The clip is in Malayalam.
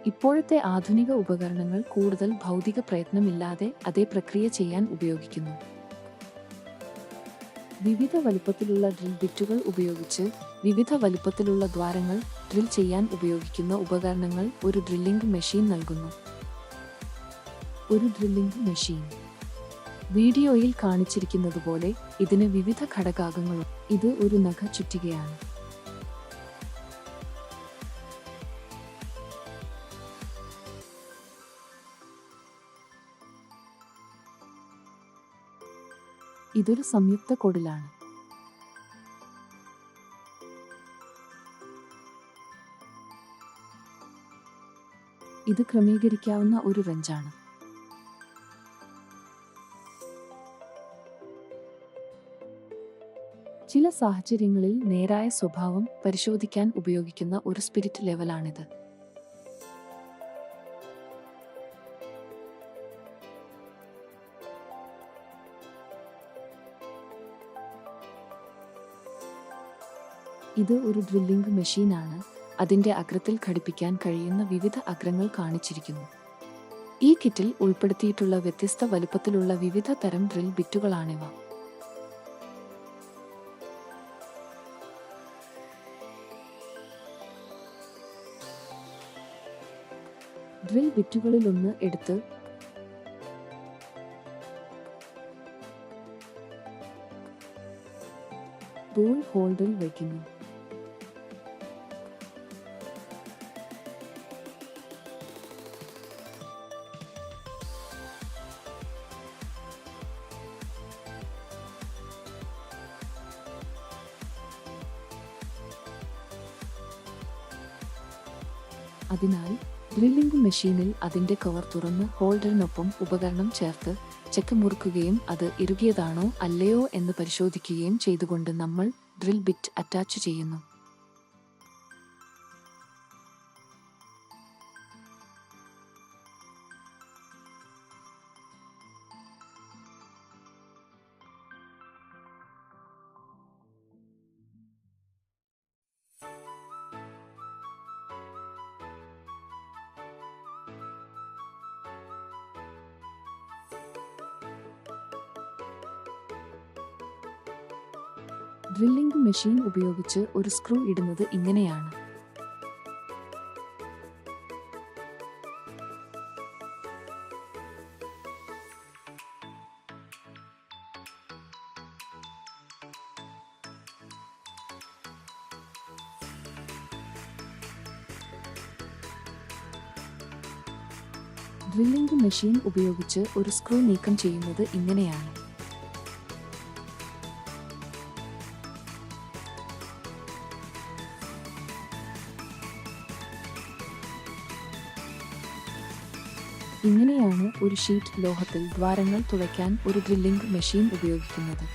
ഇപ്പോഴത്തെ ആധുനിക ഉപകരണങ്ങൾ കൂടുതൽ ഭൗതിക പ്രയത്നമില്ലാതെ അതേ പ്രക്രിയ ചെയ്യാൻ ഉപയോഗിക്കുന്നു. വിവിധ വലുപ്പത്തിലുള്ള ഡ്രിൽ ബിറ്റുകൾ ഉപയോഗിച്ച് വിവിധ വലുപ്പത്തിലുള്ള ദ്വാരങ്ങൾ ഡ്രിൽ ചെയ്യാൻ ഉപയോഗിക്കുന്ന ഉപകരണങ്ങൾ ഒരു ഡ്രില്ലിംഗ് മെഷീൻ നൽകുന്നു. ഒരു ഡ്രില്ലിംഗ് മെഷീൻ വീഡിയോയിൽ കാണിച്ചിരിക്കുന്നതുപോലെ ഇതിന് വിവിധ ഘടകാംഗങ്ങളുണ്ട്. ഇത് ഒരു നഖ ചുറ്റികയാണ്. ഇതൊരു സംയുക്ത കൊടിലാണ്. ഇത് ക്രമീകരിക്കാവുന്ന ഒരു റെഞ്ചാണ്. ചില സാഹചര്യങ്ങളിൽ നേരായ സ്വഭാവം പരിശോധിക്കാൻ ഉപയോഗിക്കുന്ന ഒരു സ്പിരിറ്റ് ലെവലാണിത്. ഇത് ഒരു ഡ്രില്ലിംഗ് മെഷീനാണ്. അതിന്റെ അഗ്രത്തിൽ ഘടിപ്പിക്കാൻ കഴിയുന്ന വിവിധ അഗ്രങ്ങൾ കാണിച്ചിരിക്കുന്നു. ഈ കിറ്റിൽ ഉൾപ്പെടുത്തിയിട്ടുള്ള വ്യത്യസ്ത വലുപ്പത്തിലുള്ള വിവിധ തരം ഡ്രിൽ ബിറ്റുകളാണിവ. ഡ്രിൽ ബിറ്റുകളിലൊന്ന് എടുത്ത് ബോൾ ഹോൾഡറിൽ വയ്ക്കുന്നു. അതിനാൽ ഡ്രില്ലിംഗ് മെഷീനിൽ അതിന്റെ കവർ തുറന്ന് ഹോൾഡറിനൊപ്പം ഉപകരണം ചേർത്ത് ചെക്ക് മുറുക്കുകയും അത് ഇറുകിയതാണോ അല്ലയോ എന്ന് പരിശോധിക്കുകയും ചെയ്തുകൊണ്ട് നമ്മൾ ഡ്രിൽ ബിറ്റ് അറ്റാച്ച് ചെയ്യുന്നു. ഡ്രില്ലിംഗ് മെഷീൻ ഉപയോഗിച്ച് ഒരു സ്ക്രൂ ഇടുന്നത് ഇങ്ങനെയാണ്. ഡ്രില്ലിംഗ് മെഷീൻ ഉപയോഗിച്ച് ഒരു സ്ക്രൂ നീക്കം ചെയ്യുന്നത് ഇങ്ങനെയാണ്. ഇങ്ങനെയാണ് ഒരു ഷീറ്റ് ലോഹത്തിൽ ദ്വാരങ്ങൾ തുളയ്ക്കാൻ ഒരു ഡ്രില്ലിംഗ് മെഷീൻ ഉപയോഗിക്കുന്നത്.